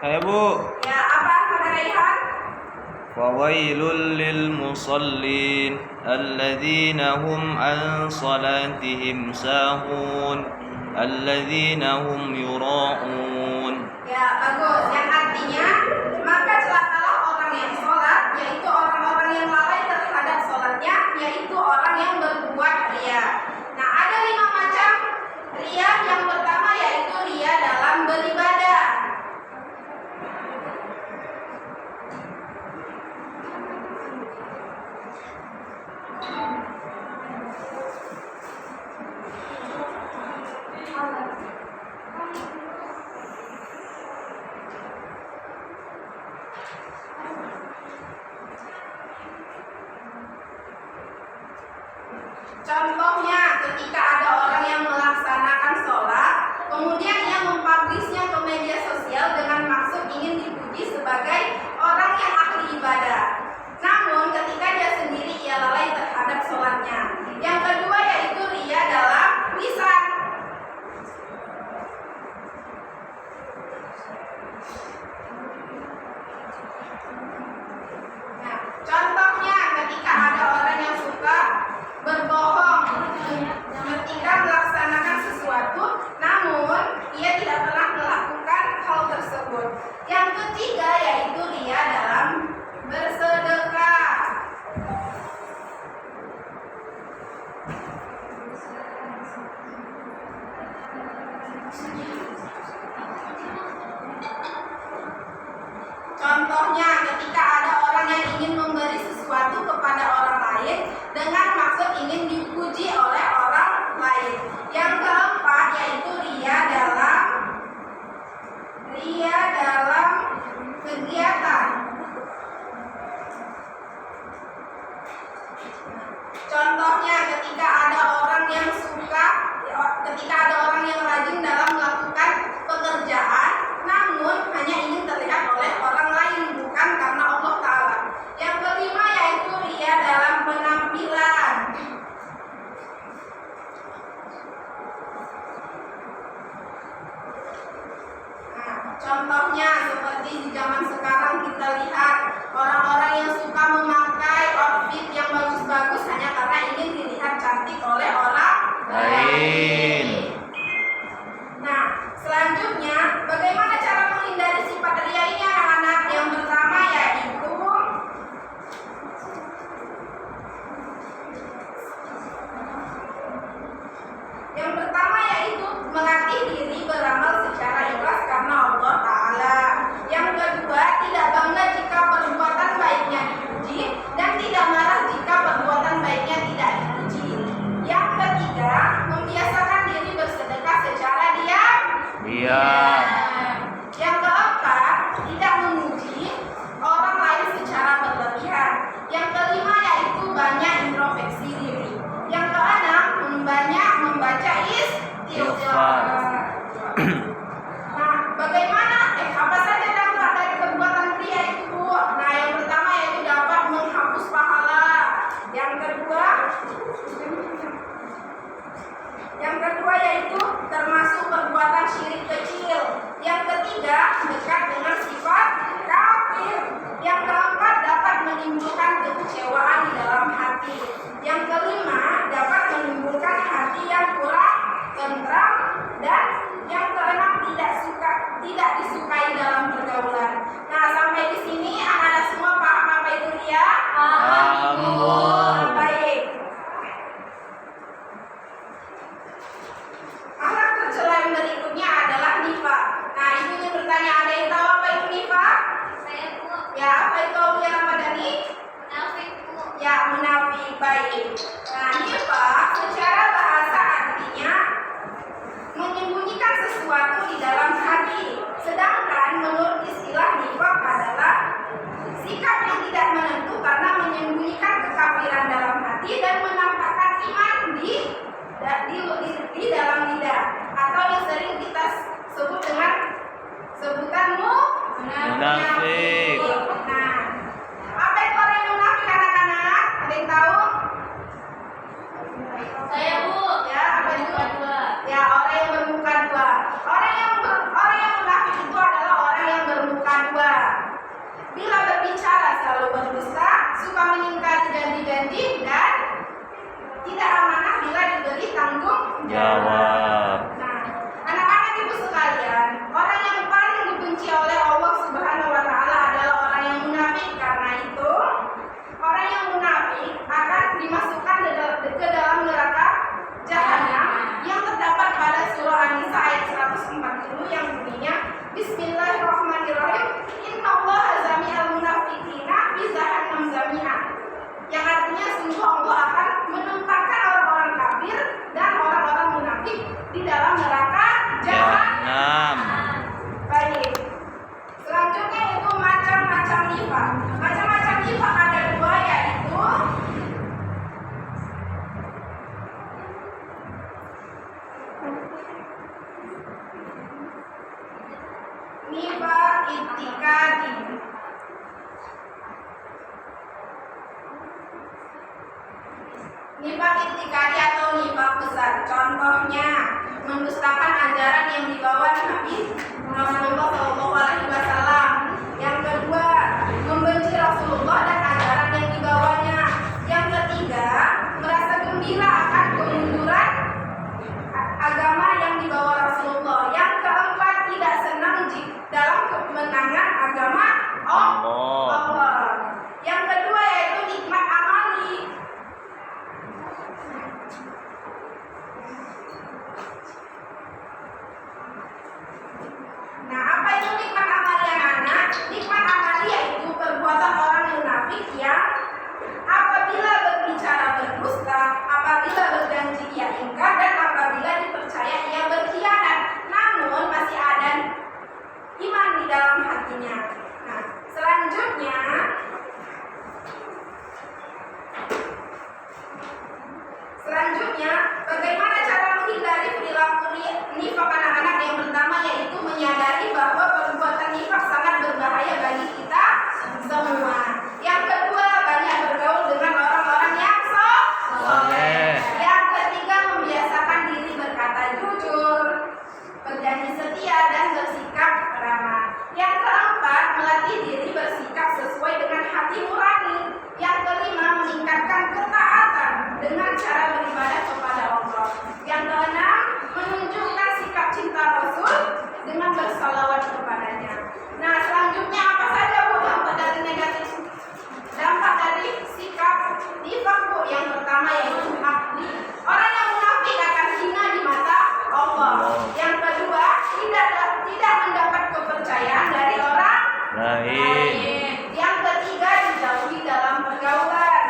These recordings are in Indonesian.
Hai Bu. Ya, apa Mada Raihan? Fawailul lil musallin alladzina hum an salatihim sahun alladzina hum yura'un. Ya, bagus. Yang artinya, maka celakalah orang yang sholat, yaitu orang-orang yang lalai terhadap sholatnya, yaitu orang yang berbuat riya. Nah, ada 5 macam riya. Yang pertama yaitu riya dalam beribadah. Contohnya, ketika ada orang yang melaksanakan sholat, kemudian ia mempublishnya ke media sosial dengan maksud ingin dipuji sebagai orang yang ahli ibadah. Namun, ketika dia sendiri ia lalai terhadap sholatnya. Yang kedua yaitu riya dalam lisan. Nah, contohnya ketika ada orang yang suka berbohong ketika melaksanakan sesuatu, namun ia tidak pernah melakukan hal tersebut. Yang ketiga yaitu riya dalam bersedekah. Contohnya ketika ada orang yang ingin memberi sesuatu kepada orang lain dengan maksud ingin dipuji oleh orang lain. Yang keempat yaitu riya dalam kegiatan. Contohnya ketika ada orang yang rajin dalam melakukan pekerjaan, namun hanya ingin terlihat oleh orang lain, bukan karena Allah Ta'ala. Yang kelima yaitu riya dalam penampilan. Nah, contohnya seperti di zaman sekarang kita lihat orang-orang yang suka memakai outfit yang bagus-bagus hanya karena ingin dilihat cantik oleh orang lain. Nah, selanjutnya bagaimana cara menghindari sifat riya ini anak-anak? Yang pertama yaitu melatih diri beramal secara ikhlas karena Allah Ta'ala. Yang kedua, tidak bangga jika perbuatan baiknya dipuji dan tidak marah jika perbuatan baiknya tidak dipuji. Yang ketiga, membiasakan diri bersedekah secara diam. Yang keempat, tidak memuji orang lain secara berlebihan. Yang kelima yaitu banyak introspeksi diri. Yang keenam, banyak membaca istighfar. Nah, bagaimana? Apa saja dampak dari perbuatan riya itu, Bu? Nah, yang pertama yaitu dapat menghapus pahala. Yang kedua yaitu termasuk perbuatan syirik kecil. Yang ketiga, dekat dengan sifat kafir. Yang keempat, dapat menimbulkan kekecewaan di dalam hati. Yang kelima, dapat menimbulkan hati yang kurang tentram. Dan yang keenam, tidak disukai dalam pergaulan. Nah, sampai di sini anak-anak semua paham apa itu riya? Baik. Alat tercela yang berikutnya adalah nifaq i'tiqadi. Nifaq i'tiqadi atau nifaq besar, contohnya mendustakan ajaran yang dibawa Nabi Rasulullah SAW. Yang kedua, membenci Rasulullah dan ajaran yang dibawanya. Yang ketiga, merasa gembira akan kemunduran agama yang dibawa Rasulullah. Yang keempat, tidak senang dalam kemenangan agama Allah. Yang kedua yaitu nikmat amali. Nah, apa itu nikmat amali anak-anak? Nikmat amali yaitu perbuatan orang munafik yang apabila berbicara berdusta, apabila berjanji ia ingkar, dan apabila dipercaya ia berkhianat. Namun masih ada iman di dalam hatinya. Nah, selanjutnya bagaimana cara menghindari perilaku nifaq anak-anak? Yang pertama yaitu menyadari bahwa perbuatan nifaq sangat berbahaya bagi kita semua. Yang kedua, banyak bergaul dengan orang-orang yang soleh. Yang ketiga, membiasakan diri berkata jujur, berjanji setia, dan bersikap ramah. Yang keempat, melatih diri bersikap sesuai dengan hati nurani. Yang kelima, meningkatkan ketaatan dengan cara beribadah kepada Allah. Yang keenam, menunjukkan sikap cinta Rasul dengan bersalawat kepadanya. Nah, selanjutnya apa saja Bu dampak dari negatif? Dampak dari sikap nifaq Bu, yang pertama yaitu akli. Orang yang munafik akan hina di mata Allah. Yang kedua, tidak mendapat kepercayaan dari orang lain. Yang ketiga, dijauhi dalam pergaulan.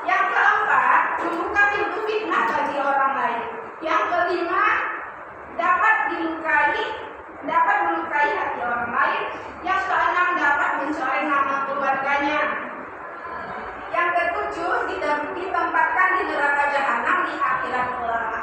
Yang keempat, membuka pintu fitnah bagi orang lain. Yang kelima, dapat melukai hati orang lain. Yang keenam, dapat mencoreng nama keluarganya. Yang ketujuh, ditempatkan di neraka jahanam di akhirat kelak.